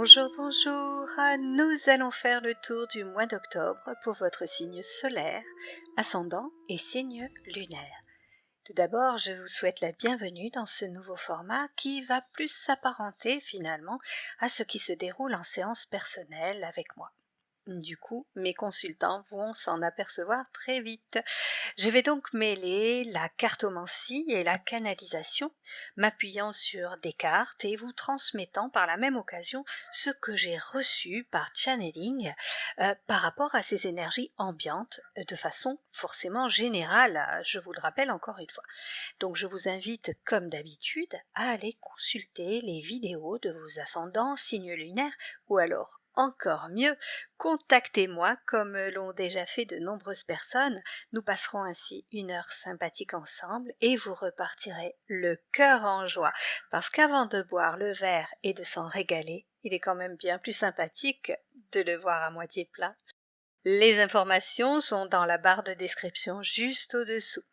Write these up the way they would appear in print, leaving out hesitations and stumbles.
Bonjour, bonjour. Nous allons faire le tour du mois d'octobre pour votre signe solaire, ascendant et signe lunaire. Tout d'abord, je vous souhaite la bienvenue dans ce nouveau format qui va plus s'apparenter finalement à ce qui se déroule en séance personnelle avec moi. Du coup, mes consultants vont s'en apercevoir très vite. Je vais donc mêler la cartomancie et la canalisation, m'appuyant sur des cartes et vous transmettant par la même occasion ce que j'ai reçu par channeling par rapport à ces énergies ambiantes de façon forcément générale, je vous le rappelle encore une fois. Donc je vous invite comme d'habitude à aller consulter les vidéos de vos ascendants, signes lunaires ou alors encore mieux, contactez-moi comme l'ont déjà fait de nombreuses personnes. Nous passerons ainsi une heure sympathique ensemble et vous repartirez le cœur en joie. Parce qu'avant de boire le verre et de s'en régaler, il est quand même bien plus sympathique de le voir à moitié plein. Les informations sont dans la barre de description juste au-dessous.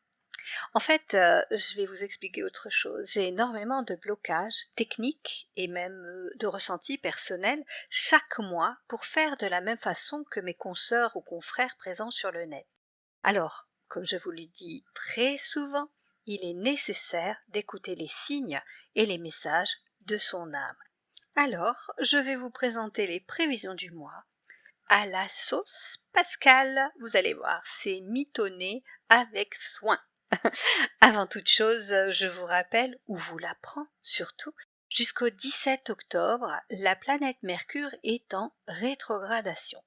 En fait, je vais vous expliquer autre chose. J'ai énormément de blocages techniques et même de ressentis personnels chaque mois pour faire de la même façon que mes consoeurs ou confrères présents sur le net. Alors, comme je vous le dis très souvent, il est nécessaire d'écouter les signes et les messages de son âme. Alors, je vais vous présenter les prévisions du mois à la sauce Pascal. Vous allez voir, c'est mitonné avec soin. Avant toute chose, je vous rappelle, ou vous l'apprends surtout, jusqu'au 17 octobre, la planète Mercure est en rétrogradation.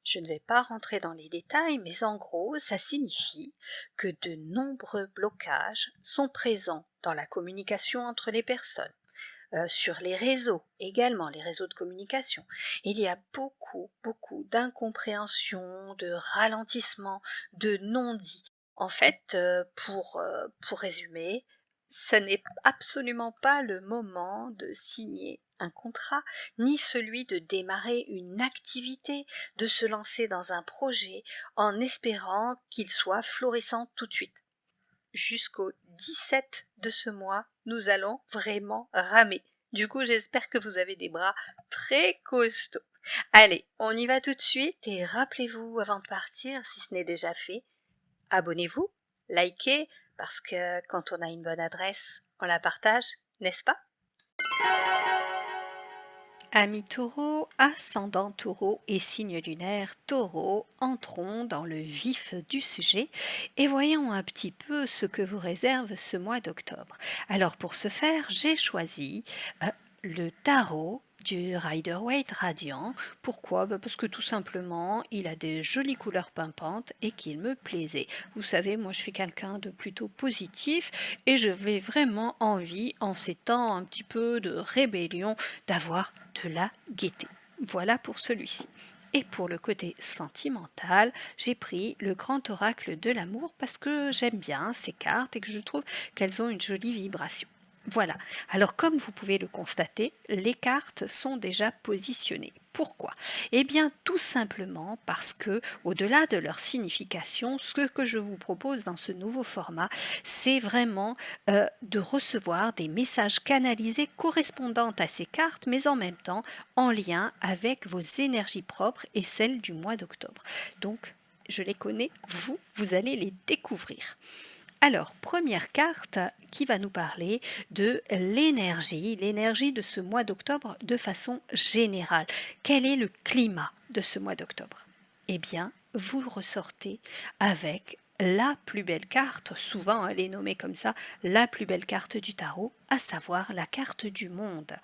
Je ne vais pas rentrer dans les détails, mais en gros, ça signifie que de nombreux blocages sont présents dans la communication entre les personnes, sur les réseaux, également les réseaux de communication. Il y a beaucoup d'incompréhension, de ralentissement, de non-dits. En fait, pour résumer, ce n'est absolument pas le moment de signer un contrat, ni celui de démarrer une activité, de se lancer dans un projet en espérant qu'il soit florissant tout de suite. Jusqu'au 17 de ce mois, nous allons vraiment ramer. Du coup, j'espère que vous avez des bras très costauds. Allez, on y va tout de suite et rappelez-vous avant de partir, si ce n'est déjà fait, abonnez-vous, likez, parce que quand on a une bonne adresse, on la partage, n'est-ce pas? Amis taureaux, ascendant taureau et signe lunaire taureau, entrons dans le vif du sujet et voyons un petit peu ce que vous réserve ce mois d'octobre. Alors pour ce faire, j'ai choisi le tarot du Rider-Waite Radiant. Pourquoi? Parce que tout simplement, il a des jolies couleurs pimpantes et qu'il me plaisait. Vous savez, moi je suis quelqu'un de plutôt positif et je vais vraiment envie, en ces temps un petit peu de rébellion, d'avoir de la gaieté. Voilà pour celui-ci. Et pour le côté sentimental, j'ai pris le grand oracle de l'amour parce que j'aime bien ces cartes et que je trouve qu'elles ont une jolie vibration. Voilà. Alors comme vous pouvez le constater, les cartes sont déjà positionnées. Pourquoi? Eh bien tout simplement parce que, au-delà de leur signification, ce que je vous propose dans ce nouveau format, c'est vraiment de recevoir des messages canalisés correspondant à ces cartes, mais en même temps en lien avec vos énergies propres et celles du mois d'octobre. Donc, je les connais, vous allez les découvrir. Alors, première carte qui va nous parler de l'énergie de ce mois d'octobre de façon générale. Quel est le climat de ce mois d'octobre? Eh bien, vous ressortez avec la plus belle carte, souvent elle est nommée comme ça, la plus belle carte du tarot, à savoir la carte du monde.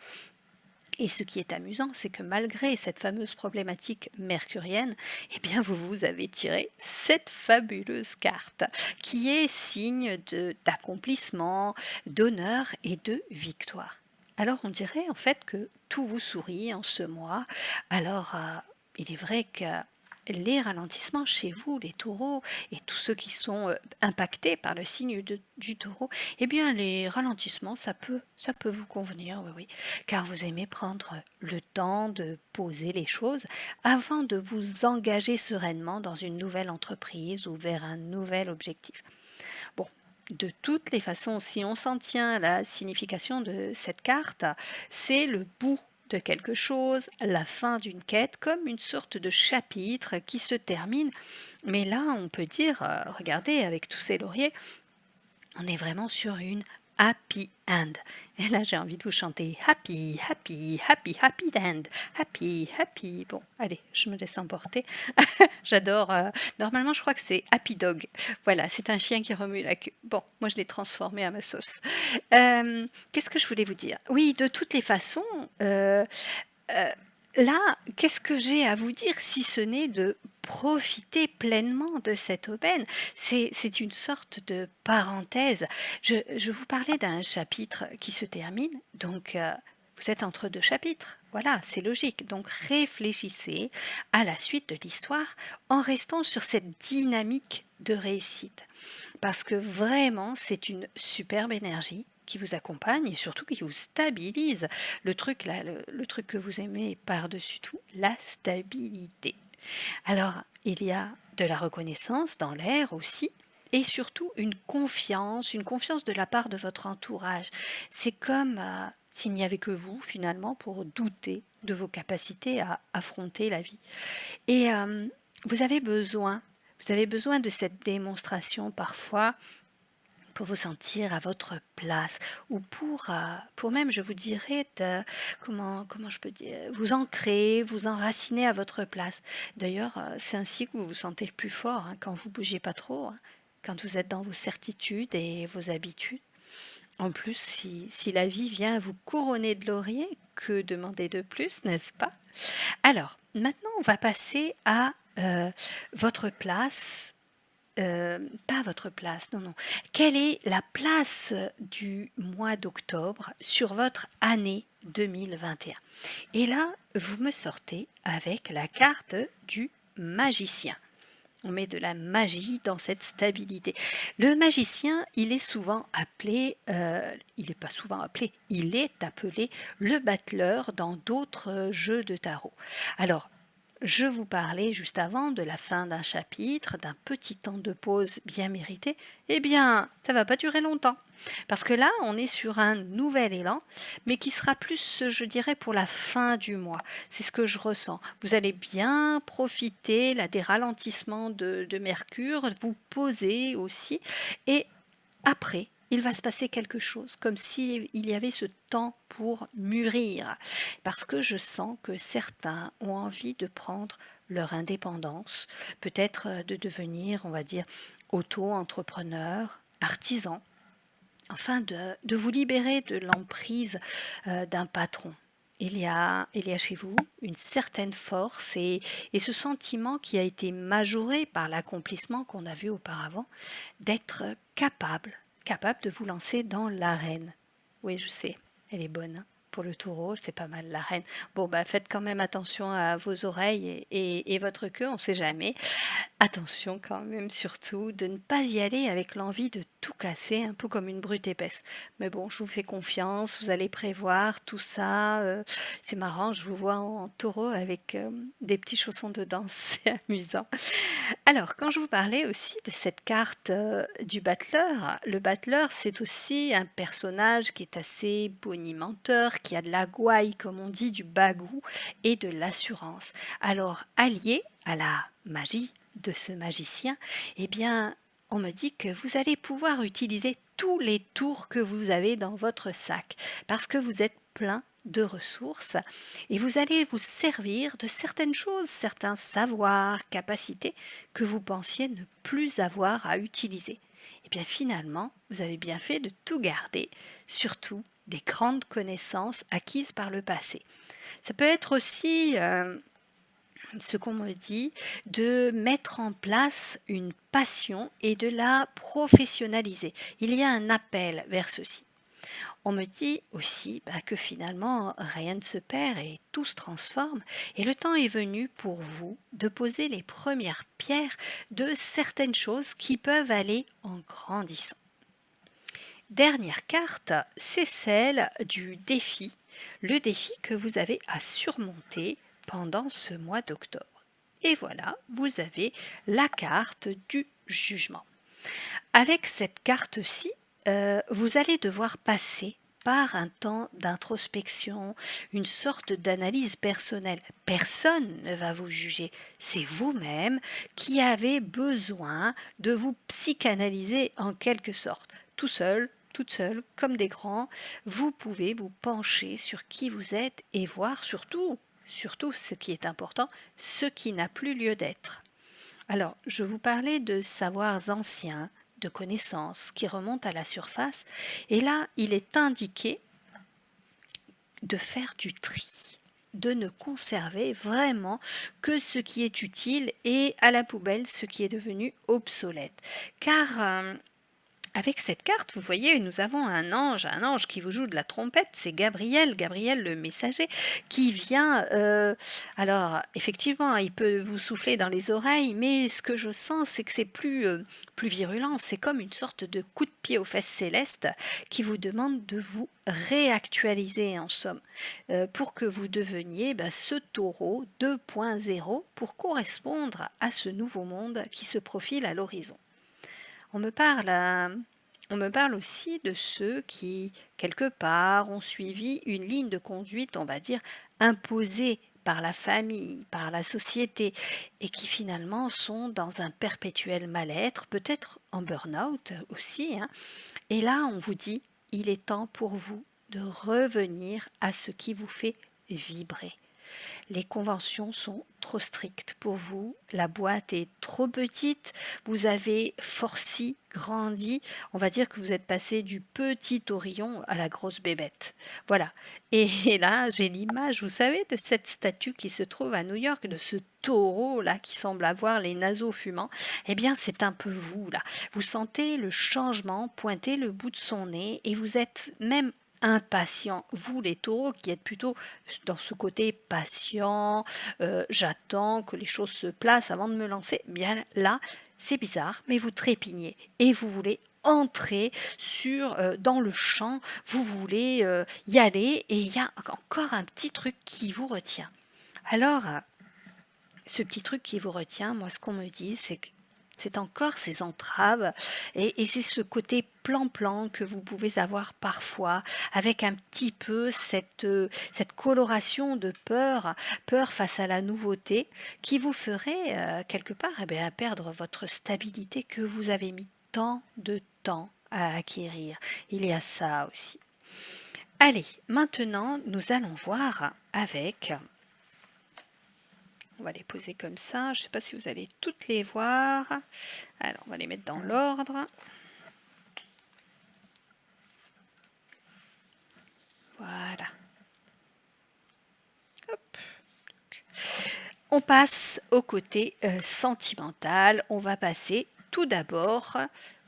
Et ce qui est amusant, c'est que malgré cette fameuse problématique mercurienne, eh bien vous avez tiré cette fabuleuse carte qui est signe d'accomplissement, d'honneur et de victoire. Alors on dirait en fait que tout vous sourit en ce mois. Alors il est vrai que les ralentissements chez vous, les taureaux, et tous ceux qui sont impactés par le signe du taureau, eh bien les ralentissements, ça peut vous convenir, oui, car vous aimez prendre le temps de poser les choses avant de vous engager sereinement dans une nouvelle entreprise ou vers un nouvel objectif. Bon, de toutes les façons, si on s'en tient à la signification de cette carte, c'est le bout de quelque chose, la fin d'une quête, comme une sorte de chapitre qui se termine. Mais là, on peut dire, regardez, avec tous ces lauriers, on est vraiment sur une happy end. Et là, j'ai envie de vous chanter happy, happy, happy, happy end, happy, happy. Bon, allez, je me laisse emporter. J'adore. Normalement, je crois que c'est Happy Dog. Voilà, c'est un chien qui remue la queue. Bon, moi, je l'ai transformé à ma sauce. Qu'est-ce que je voulais vous dire? Oui, de toutes les façons, euh, là, qu'est-ce que j'ai à vous dire si ce n'est de profiter pleinement de cette aubaine? C'est une sorte de parenthèse. Je vous parlais d'un chapitre qui se termine, donc vous êtes entre deux chapitres. Voilà, c'est logique. Donc réfléchissez à la suite de l'histoire en restant sur cette dynamique de réussite. Parce que vraiment, c'est une superbe énergie qui vous accompagne et surtout qui vous stabilise. Le truc là, le truc que vous aimez par-dessus tout, la stabilité. Alors, il y a de la reconnaissance dans l'air aussi, et surtout une confiance de la part de votre entourage. C'est comme s'il n'y avait que vous, finalement, pour douter de vos capacités à affronter la vie. Et vous avez besoin, vous avez besoin de cette démonstration parfois pour vous sentir à votre place ou pour même, je vous dirais, comment je peux dire, vous ancrer, vous enraciner à votre place. D'ailleurs, c'est ainsi que vous vous sentez le plus fort, hein, quand vous bougez pas trop, hein, quand vous êtes dans vos certitudes et vos habitudes. En plus, si la vie vient vous couronner de laurier, que demander de plus, n'est-ce pas? Alors, maintenant, on va passer à votre place, pas votre place, non, non. Quelle est la place du mois d'octobre sur votre année 2021? Et là, vous me sortez avec la carte du magicien. On met de la magie dans cette stabilité. Le magicien, il est souvent appelé, il n'est pas souvent appelé, il est appelé le battleur dans d'autres jeux de tarot. Alors, je vous parlais juste avant de la fin d'un chapitre, d'un petit temps de pause bien mérité. Eh bien, ça va pas durer longtemps. Parce que là, on est sur un nouvel élan, mais qui sera plus, je dirais, pour la fin du mois. C'est ce que je ressens. Vous allez bien profiter là, des ralentissements de Mercure, vous poser aussi. Et après, il va se passer quelque chose, comme s'il y avait ce temps pour mûrir, parce que je sens que certains ont envie de prendre leur indépendance, peut-être de devenir, on va dire, auto-entrepreneur, artisan, afin de vous libérer de l'emprise d'un patron. Il y a chez vous une certaine force et ce sentiment qui a été majoré par l'accomplissement qu'on a vu auparavant, d'être capable de vous lancer dans l'arène. Oui, je sais, elle est bonne, hein. Pour le taureau, c'est pas mal l'arène. Bon, bah faites quand même attention à vos oreilles et votre queue, on ne sait jamais. Attention quand même surtout de ne pas y aller avec l'envie de tout casser, un peu comme une brute épaisse. Mais bon, je vous fais confiance, vous allez prévoir tout ça. C'est marrant, je vous vois en taureau avec des petits chaussons de danse, c'est amusant. Alors, quand je vous parlais aussi de cette carte du battleur, le battleur, c'est aussi un personnage qui est assez bonimenteur, qui a de la gouaille, comme on dit, du bagou et de l'assurance. Alors, allié à la magie de ce magicien, eh bien, on me dit que vous allez pouvoir utiliser tous les tours que vous avez dans votre sac, parce que vous êtes plein de ressources et vous allez vous servir de certaines choses, certains savoirs, capacités que vous pensiez ne plus avoir à utiliser. Et bien finalement, vous avez bien fait de tout garder, surtout des grandes connaissances acquises par le passé. Ça peut être aussi ce qu'on me dit, de mettre en place une passion et de la professionnaliser. Il y a un appel vers ceci. On me dit aussi que finalement rien ne se perd et tout se transforme et le temps est venu pour vous de poser les premières pierres de certaines choses qui peuvent aller en grandissant. Dernière carte, c'est celle du défi, le défi que vous avez à surmonter pendant ce mois d'octobre. Et voilà, vous avez la carte du jugement. Avec cette carte-ci, vous allez devoir passer par un temps d'introspection, une sorte d'analyse personnelle. Personne ne va vous juger, c'est vous-même qui avez besoin de vous psychanalyser en quelque sorte. Tout seul, toute seule, comme des grands, vous pouvez vous pencher sur qui vous êtes et voir surtout ce qui est important, ce qui n'a plus lieu d'être. Alors, je vous parlais de savoirs anciens, de connaissances qui remontent à la surface, et là, il est indiqué de faire du tri, de ne conserver vraiment que ce qui est utile et à la poubelle ce qui est devenu obsolète. Car avec cette carte, vous voyez, nous avons un ange qui vous joue de la trompette, c'est Gabriel, Gabriel le messager, qui vient, alors effectivement, il peut vous souffler dans les oreilles, mais ce que je sens, c'est que c'est plus virulent, c'est comme une sorte de coup de pied aux fesses célestes qui vous demande de vous réactualiser en somme, pour que vous deveniez ce taureau 2.0 pour correspondre à ce nouveau monde qui se profile à l'horizon. On me parle, on me parle aussi de ceux qui, quelque part, ont suivi une ligne de conduite, on va dire, imposée par la famille, par la société, et qui finalement sont dans un perpétuel mal-être, peut-être en burn-out aussi, hein. Et là, on vous dit, il est temps pour vous de revenir à ce qui vous fait vibrer. Les conventions sont trop strictes pour vous, la boîte est trop petite, vous avez forci, grandi, on va dire que vous êtes passé du petit taurillon à la grosse bébête. Voilà. Et là, j'ai l'image, vous savez, de cette statue qui se trouve à New York, de ce taureau là qui semble avoir les naseaux fumants. Eh bien, c'est un peu vous là. Vous sentez le changement pointer le bout de son nez et vous êtes même impatient. Vous, les taureaux, qui êtes plutôt dans ce côté patient, j'attends que les choses se placent avant de me lancer, bien là, c'est bizarre, mais vous trépignez et vous voulez entrer dans le champ, vous voulez y aller et il y a encore un petit truc qui vous retient. Alors, ce petit truc qui vous retient, moi ce qu'on me dit, c'est que c'est encore ces entraves et c'est ce côté plan-plan que vous pouvez avoir parfois avec un petit peu cette coloration de peur, peur face à la nouveauté qui vous ferait quelque part perdre votre stabilité que vous avez mis tant de temps à acquérir. Il y a ça aussi. Allez, maintenant nous allons voir avec... On va les poser comme ça. Je ne sais pas si vous allez toutes les voir. Alors, on va les mettre dans l'ordre. Voilà. Hop. On passe au côté sentimental. On va passer tout d'abord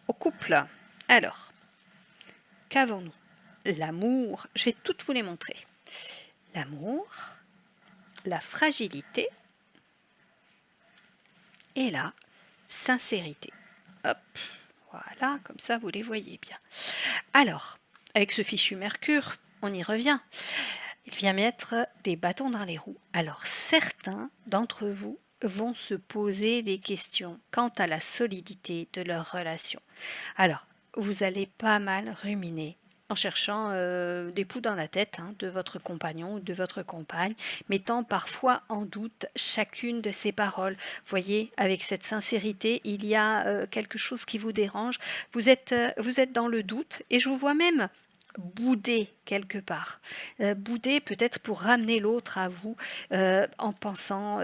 au couple. Alors, qu'avons-nous? L'amour. Je vais toutes vous les montrer. L'amour, la fragilité et la sincérité. Hop, voilà, comme ça vous les voyez bien. Alors, avec ce fichu Mercure, on y revient. Il vient mettre des bâtons dans les roues. Alors, certains d'entre vous vont se poser des questions quant à la solidité de leur relation. Alors, vous allez pas mal ruminer en cherchant des poux dans la tête de votre compagnon ou de votre compagne, mettant parfois en doute chacune de ses paroles. Voyez, avec cette sincérité, il y a quelque chose qui vous dérange. Vous êtes dans le doute et je vous vois même bouder quelque part. Bouder peut-être pour ramener l'autre à vous en pensant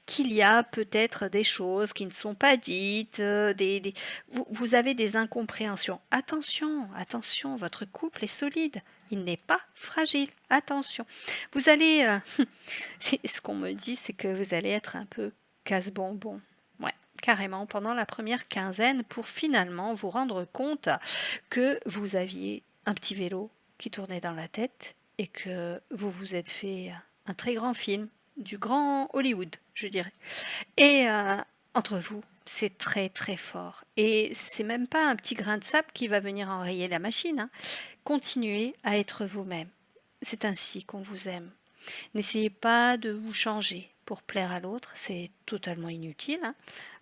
qu'il y a peut-être des choses qui ne sont pas dites, vous avez des incompréhensions. Attention, attention, votre couple est solide, il n'est pas fragile. Attention. Vous allez, ce qu'on me dit, c'est que vous allez être un peu casse-bonbon. Ouais, carrément, pendant la première quinzaine, pour finalement vous rendre compte que vous aviez un petit vélo qui tournait dans la tête et que vous vous êtes fait un très grand film, du grand Hollywood, je dirais. Et entre vous, c'est très très fort. Et c'est même pas un petit grain de sable qui va venir enrayer la machine, hein. Continuez à être vous-même. C'est ainsi qu'on vous aime. N'essayez pas de vous changer pour plaire à l'autre, c'est totalement inutile, hein.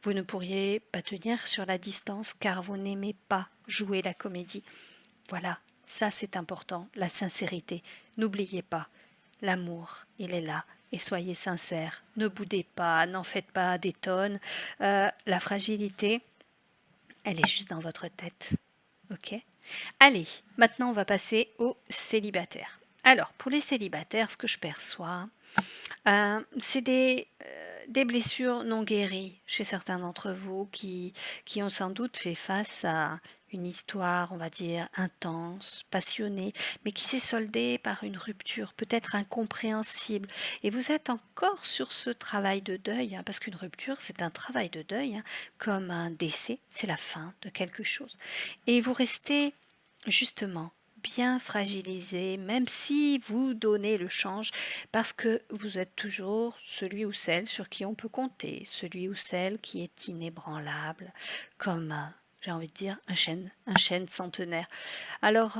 Vous ne pourriez pas tenir sur la distance car vous n'aimez pas jouer la comédie. Voilà, Ça, c'est important, la sincérité. N'oubliez pas, l'amour, il est là. Et soyez sincères. Ne boudez pas, n'en faites pas des tonnes. La fragilité, elle est juste dans votre tête. Ok? Allez, maintenant on va passer aux célibataires. Alors, pour les célibataires, ce que je perçois, c'est des blessures non guéries chez certains d'entre vous qui ont sans doute fait face à une histoire, on va dire, intense, passionnée, mais qui s'est soldée par une rupture peut-être incompréhensible. Et vous êtes encore sur ce travail de deuil, hein, parce qu'une rupture, c'est un travail de deuil, hein, comme un décès, c'est la fin de quelque chose. Et vous restez justement bien fragilisé, même si vous donnez le change, parce que vous êtes toujours celui ou celle sur qui on peut compter, celui ou celle qui est inébranlable, comme, j'ai envie de dire, un chêne centenaire. Alors,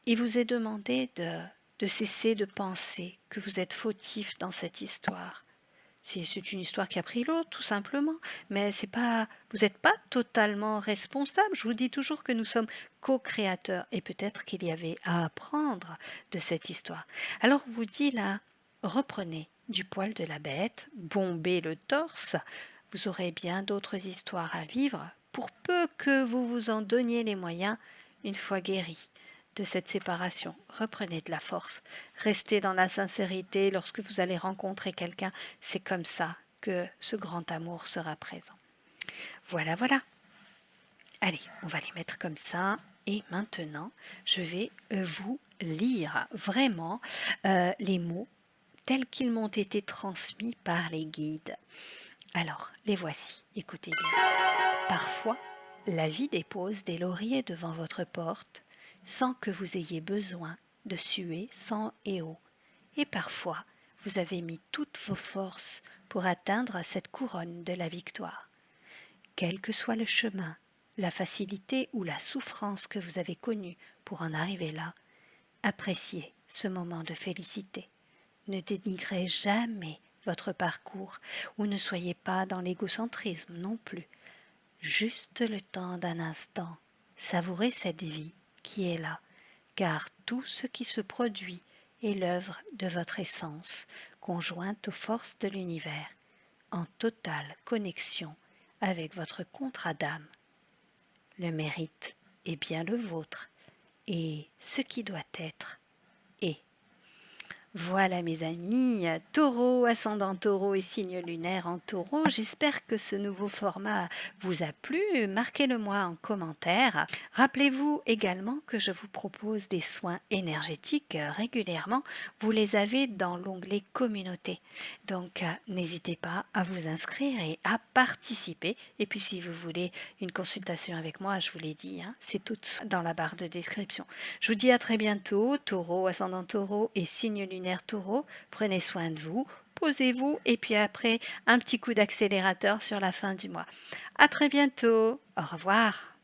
il vous est demandé de cesser de penser que vous êtes fautif dans cette histoire. C'est une histoire qui a pris l'eau, tout simplement. Mais c'est pas, vous n'êtes pas totalement responsable. Je vous dis toujours que nous sommes co-créateurs. Et peut-être qu'il y avait à apprendre de cette histoire. Alors, on vous dit là, reprenez du poil de la bête, bombez le torse. Vous aurez bien d'autres histoires à vivre, pour peu que vous vous en donniez les moyens une fois guéri de cette séparation. Reprenez de la force. Restez dans la sincérité lorsque vous allez rencontrer quelqu'un. C'est comme ça que ce grand amour sera présent. Voilà, voilà. Allez, on va les mettre comme ça. Et maintenant, je vais vous lire vraiment les mots tels qu'ils m'ont été transmis par les guides. Alors, les voici. Écoutez bien. Parfois, la vie dépose des lauriers devant votre porte sans que vous ayez besoin de suer sang et eau. Et parfois, vous avez mis toutes vos forces pour atteindre cette couronne de la victoire. Quel que soit le chemin, la facilité ou la souffrance que vous avez connue pour en arriver là, appréciez ce moment de félicité. Ne dénigrez jamais votre parcours ou ne soyez pas dans l'égocentrisme non plus. Juste le temps d'un instant, savourez cette vie qui est là, car tout ce qui se produit est l'œuvre de votre essence, conjointe aux forces de l'univers, en totale connexion avec votre contrat d'âme. Le mérite est bien le vôtre, et ce qui doit être est. Voilà mes amis, taureau, ascendant taureau et signe lunaire en taureau, j'espère que ce nouveau format vous a plu, marquez-le moi en commentaire. Rappelez-vous également que je vous propose des soins énergétiques régulièrement, vous les avez dans l'onglet communauté, donc n'hésitez pas à vous inscrire et à participer. Et puis si vous voulez une consultation avec moi, je vous l'ai dit, hein, c'est tout dans la barre de description. Je vous dis à très bientôt, taureau, ascendant taureau et signe lunaire taureau, prenez soin de vous, posez-vous et puis après un petit coup d'accélérateur sur la fin du mois. À très bientôt, au revoir.